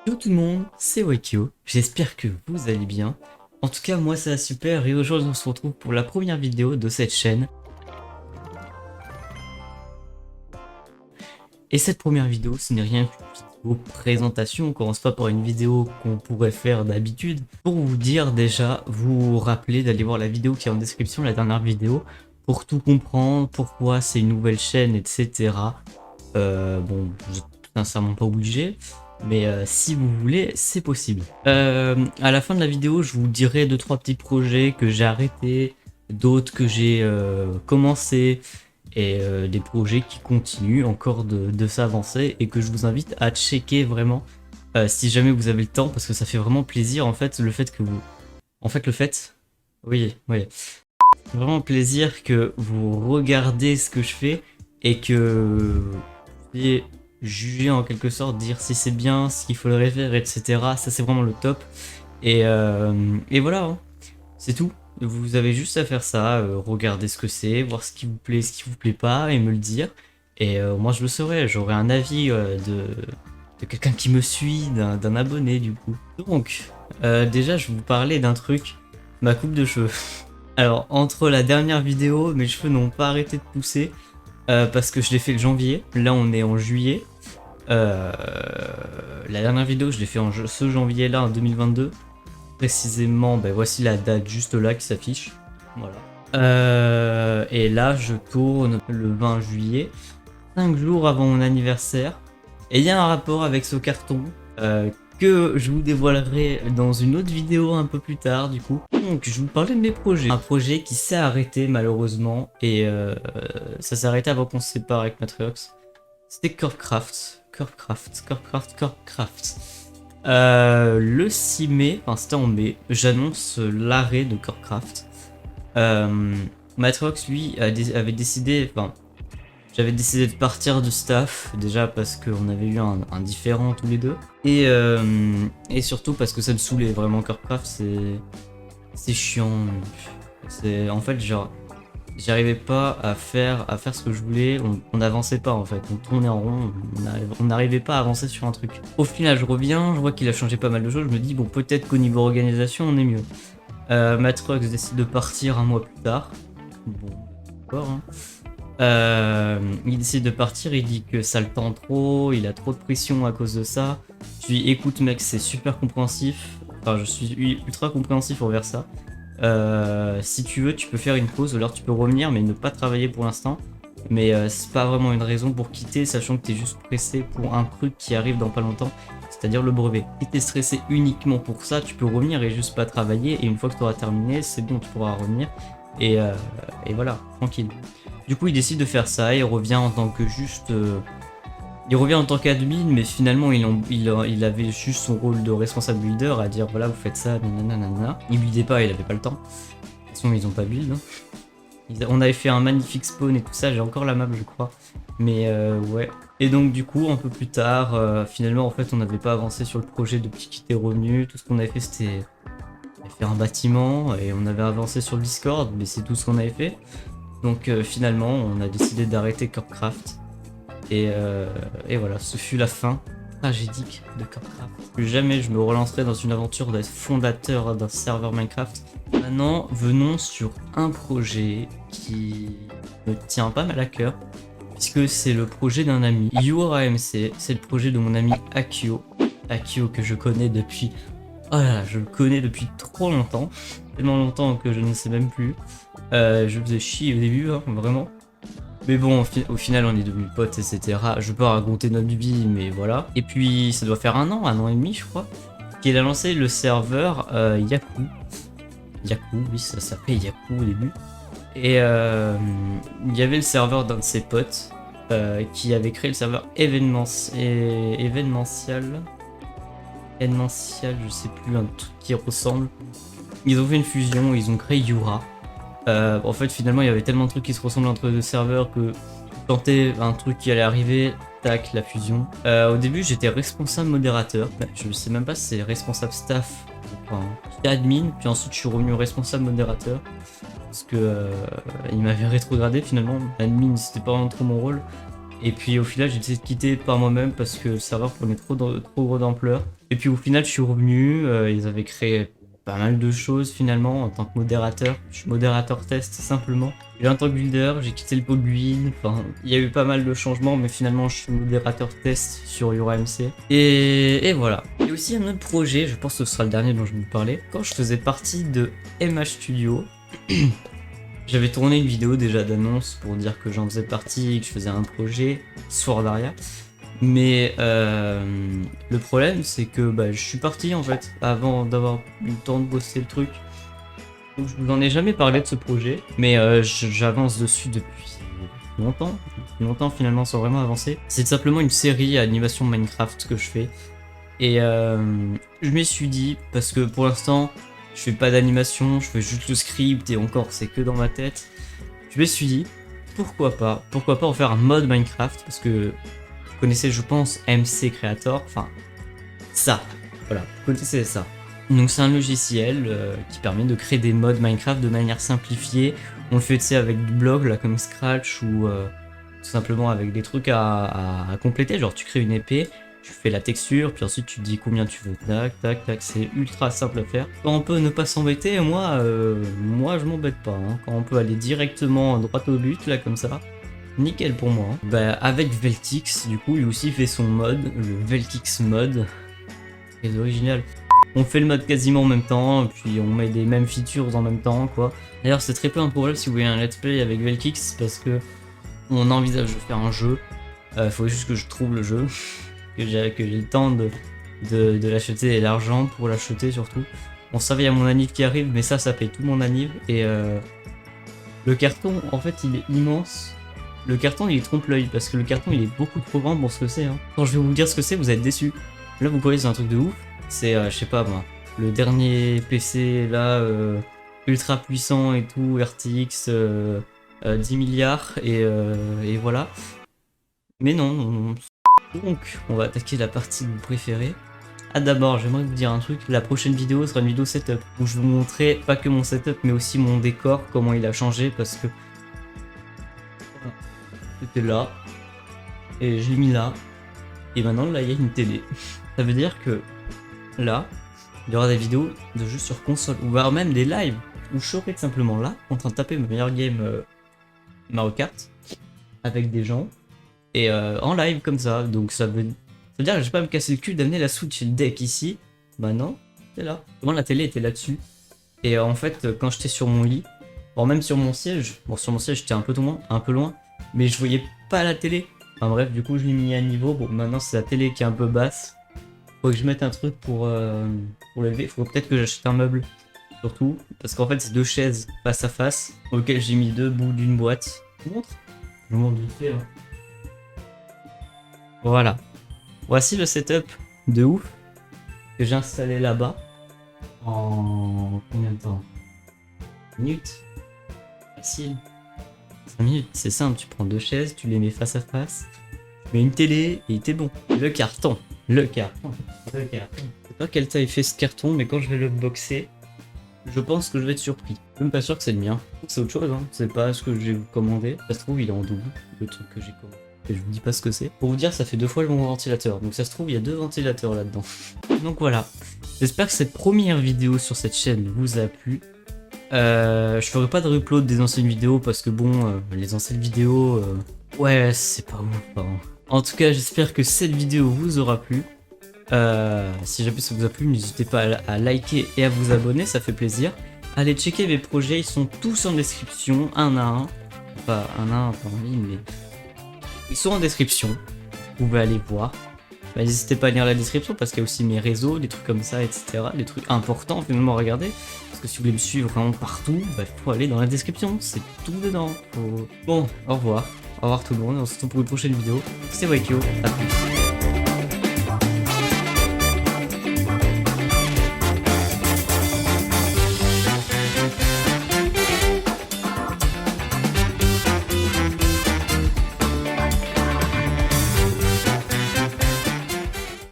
Yo tout le monde, c'est Wakio, j'espère que vous allez bien. En tout cas moi ça va super et aujourd'hui on se retrouve pour la première vidéo de cette chaîne. Et cette première vidéo ce n'est rien qu'une vidéo présentation, on commence pas par une vidéo qu'on pourrait faire d'habitude. Pour vous dire déjà, vous rappeler d'aller voir la vidéo qui est en description, la dernière vidéo, pour tout comprendre, pourquoi c'est une nouvelle chaîne, etc. Bon, vous êtes sincèrement pas obligé. Mais si vous voulez, c'est possible. À la fin de la vidéo, je vous dirai 2-3 petits projets que j'ai arrêtés, d'autres que j'ai commencé, et des projets qui continuent encore de s'avancer et que je vous invite à checker vraiment si jamais vous avez le temps, parce que ça fait vraiment plaisir en fait le fait que vous... En fait le fait... Oui, oui. Vraiment plaisir que vous regardez ce que je fais et que vous puissiez juger en quelque sorte, dire si c'est bien, ce qu'il faudrait faire, etc. Ça c'est vraiment le top. Et voilà, hein. C'est tout. Vous avez juste à faire ça, regarder ce que c'est, voir ce qui vous plaît pas et me le dire. Et moi je le saurai, j'aurai un avis de quelqu'un qui me suit, d'un abonné du coup. Donc, déjà je vais vous parler d'un truc, ma coupe de cheveux. Alors, entre la dernière vidéo, mes cheveux n'ont pas arrêté de pousser parce que je l'ai fait le janvier. Là, on est en juillet. La dernière vidéo, je l'ai fait ce janvier-là, en 2022. Précisément, ben, voici la date juste là qui s'affiche. Voilà. Et là, je tourne le 20 juillet, 5 jours avant mon anniversaire. Et il y a un rapport avec ce carton que je vous dévoilerai dans une autre vidéo un peu plus tard du coup. Donc je vous parlais de mes projets. Un projet qui s'est arrêté malheureusement et ça s'est arrêté avant qu'on se sépare avec Matriox. C'était Corpcraft. Le 6 mai, enfin c'était en mai, j'annonce l'arrêt de Corpcraft. Matrox lui avait décidé, enfin j'avais décidé de partir du staff, déjà parce qu'on avait eu un différend tous les deux. Et surtout parce que ça me saoulait vraiment, Corpcraft c'est chiant. En fait genre j'arrivais pas à faire ce que je voulais, on n'avançait pas en fait, on tournait en rond, on n'arrivait pas à avancer sur un truc. Au final je reviens, je vois qu'il a changé pas mal de choses, je me dis bon peut-être qu'au niveau organisation on est mieux. Matrox décide de partir un mois plus tard. Bon, d'accord hein. Il décide de partir, il dit que ça le tend trop, il a trop de pression à cause de ça. Je lui dis écoute mec, c'est super compréhensif, enfin je suis ultra compréhensif envers ça. Si tu veux tu peux faire une pause, ou alors tu peux revenir mais ne pas travailler pour l'instant. Mais c'est pas vraiment une raison pour quitter, sachant que t'es juste pressé pour un truc qui arrive dans pas longtemps, c'est-à-dire le brevet. Si t'es stressé uniquement pour ça, tu peux revenir et juste pas travailler, et une fois que tu auras terminé, c'est bon, tu pourras revenir. Et voilà, tranquille. Du coup, il décide de faire ça, il revient en tant que juste... il revient en tant qu'admin, mais finalement, il avait juste son rôle de responsable builder à dire, voilà, vous faites ça, nanana. Il buildait pas, il avait pas le temps. De toute façon, ils ont pas build. Hein. On avait fait un magnifique spawn et tout ça, j'ai encore la map, je crois. Mais ouais. Et donc, du coup, un peu plus tard, finalement, en fait, on n'avait pas avancé sur le projet de petit kit et revenu. Tout ce qu'on avait fait, c'était faire un bâtiment, et on avait avancé sur le Discord, mais c'est tout ce qu'on avait fait. Donc finalement, on a décidé d'arrêter Corpcraft. Et voilà, ce fut la fin tragédique de Corpcraft. Plus jamais je me relancerai dans une aventure d'être fondateur d'un serveur Minecraft. Maintenant, venons sur un projet qui me tient pas mal à cœur, puisque c'est le projet d'un ami. YourAMC, c'est le projet de mon ami Akio. Akio que je connais depuis... Oh là là, je le connais depuis trop longtemps. Tellement longtemps que je ne sais même plus. Je faisais chier au début, hein, vraiment. Mais bon, au final, on est devenus potes, etc. Je peux pas raconter notre vie, mais voilà. Et puis, ça doit faire un an et demi, je crois, qu'il a lancé le serveur Yaku. Yaku, oui, ça s'appelait Yaku au début. Et il y avait le serveur d'un de ses potes qui avait créé le serveur événementiel, je sais plus, un truc qui ressemble. Ils ont fait une fusion, ils ont créé Yura. En fait, finalement, il y avait tellement de trucs qui se ressemblent entre deux serveurs que tenter un truc qui allait arriver, tac, la fusion. Au début, j'étais responsable modérateur. Je sais même pas si c'est responsable staff. Enfin, j'étais admin, puis ensuite je suis revenu responsable modérateur. Parce que il m'avait rétrogradé finalement. Admin, c'était pas vraiment trop mon rôle. Et puis au final j'ai décidé de quitter par moi-même parce que le serveur prenait trop gros d'ampleur. Et puis au final je suis revenu, ils avaient créé pas mal de choses finalement en tant que modérateur. Je suis modérateur test simplement. J'ai en tant que builder, j'ai quitté le pôle build, enfin il y a eu pas mal de changements mais finalement je suis modérateur test sur YoraMC. Et voilà. Il y a aussi un autre projet, je pense que ce sera le dernier dont je vais vous parler. Quand je faisais partie de MH Studio, j'avais tourné une vidéo déjà d'annonce pour dire que j'en faisais partie et que je faisais un projet, Swordaria. Mais le problème c'est que je suis parti en fait avant d'avoir eu le temps de bosser le truc. Donc je vous en ai jamais parlé de ce projet, mais j'avance dessus depuis longtemps finalement sans vraiment avancer. C'est simplement une série à animation Minecraft que je fais. Et je m'y suis dit, parce que pour l'instant je fais pas d'animation, je fais juste le script et encore c'est que dans ma tête. Je me suis dit, pourquoi pas en faire un mode Minecraft, parce que vous connaissez je pense MC Creator, enfin ça, voilà, vous connaissez ça. Donc c'est un logiciel qui permet de créer des modes Minecraft de manière simplifiée. On le fait avec du blog là comme Scratch ou tout simplement avec des trucs à compléter, genre tu crées une épée, tu fais la texture, puis ensuite tu dis combien tu veux, tac, tac, tac, c'est ultra simple à faire. Quand on peut ne pas s'embêter, moi je m'embête pas, hein. Quand on peut aller directement droit au but, là, comme ça, nickel pour moi. Hein. Avec Veltix, du coup, il aussi fait son mode, le Veltix mode, c'est original. On fait le mode quasiment en même temps, puis on met des mêmes features en même temps, quoi. D'ailleurs, c'est très peu improbable si vous voyez un let's play avec Veltix, parce que on envisage de faire un jeu. Faut juste que je trouve le jeu. que j'ai le temps de l'acheter et l'argent pour l'acheter surtout. Bon, ça va, il y a mon anniv qui arrive, mais ça paye tout mon anniv. Et le carton, en fait, il est immense. Le carton, il trompe l'œil parce que le carton, il est beaucoup trop grand pour ce que c'est. Hein. Quand je vais vous dire ce que c'est, vous êtes déçus. Là, vous voyez, c'est un truc de ouf. C'est, je sais pas moi, le dernier PC là, ultra puissant et tout, RTX 10 milliards et voilà. Mais non. Donc, on va attaquer la partie que vous préférez. Ah d'abord, j'aimerais vous dire un truc, la prochaine vidéo sera une vidéo setup, où je vais vous montrer pas que mon setup, mais aussi mon décor, comment il a changé, parce que c'était là, et je l'ai mis là, et maintenant là il y a une télé. Ça veut dire que là, il y aura des vidéos de jeux sur console, ou voire même des lives, où je serai simplement là, en train de taper ma meilleure game Mario Kart, avec des gens, et en live comme ça, donc ça veut dire que je vais pas me casser le cul d'amener la Switch et le deck ici. Bah non, c'est là. Moi la télé était là-dessus. Et en fait, quand j'étais sur mon lit, bon même sur mon siège, j'étais un peu loin, mais je voyais pas la télé. Enfin bref, du coup je l'ai mis à niveau. Bon maintenant c'est la télé qui est un peu basse. Faut que je mette un truc pour l'élever. Faut peut-être que j'achète un meuble, surtout. Parce qu'en fait c'est deux chaises face à face, auxquelles j'ai mis deux bouts d'une boîte. Je vous montre. Je vous montre vite fait. Hein. Voilà. Voici le setup de ouf que j'ai installé là-bas en combien de temps? 5 minutes. Facile. 5 minutes, c'est simple, tu prends deux chaises, tu les mets face à face, tu mets une télé et t'es bon. Le carton. Je sais pas quelle taille fait ce carton, mais quand je vais le boxer, je pense que je vais être surpris. Je suis même pas sûr que c'est le mien. C'est autre chose, hein. C'est pas ce que j'ai commandé. Ça se trouve, il est en double, le truc que j'ai commandé. Et je vous dis pas ce que c'est. Pour vous dire, ça fait 2 fois mon ventilateur. Donc ça se trouve, il y a 2 ventilateurs là-dedans. Donc voilà. J'espère que cette première vidéo sur cette chaîne vous a plu. Je ferai pas de reupload des anciennes vidéos parce que bon, les anciennes vidéos... ouais, c'est pas ouf. Pardon. En tout cas, j'espère que cette vidéo vous aura plu. Si jamais ça vous a plu, n'hésitez pas à liker et à vous abonner, ça fait plaisir. Allez checker mes projets, ils sont tous en description, un à un. Pas un à un, pas en ligne, mais... ils sont en description, vous pouvez aller voir. N'hésitez pas à lire la description parce qu'il y a aussi mes réseaux, des trucs comme ça, etc. Des trucs importants, finalement, à regarder. Parce que si vous voulez me suivre vraiment partout, il faut aller dans la description, c'est tout dedans. Bon, au revoir. Au revoir tout le monde, on se retrouve pour une prochaine vidéo. C'était Waikyo, à plus.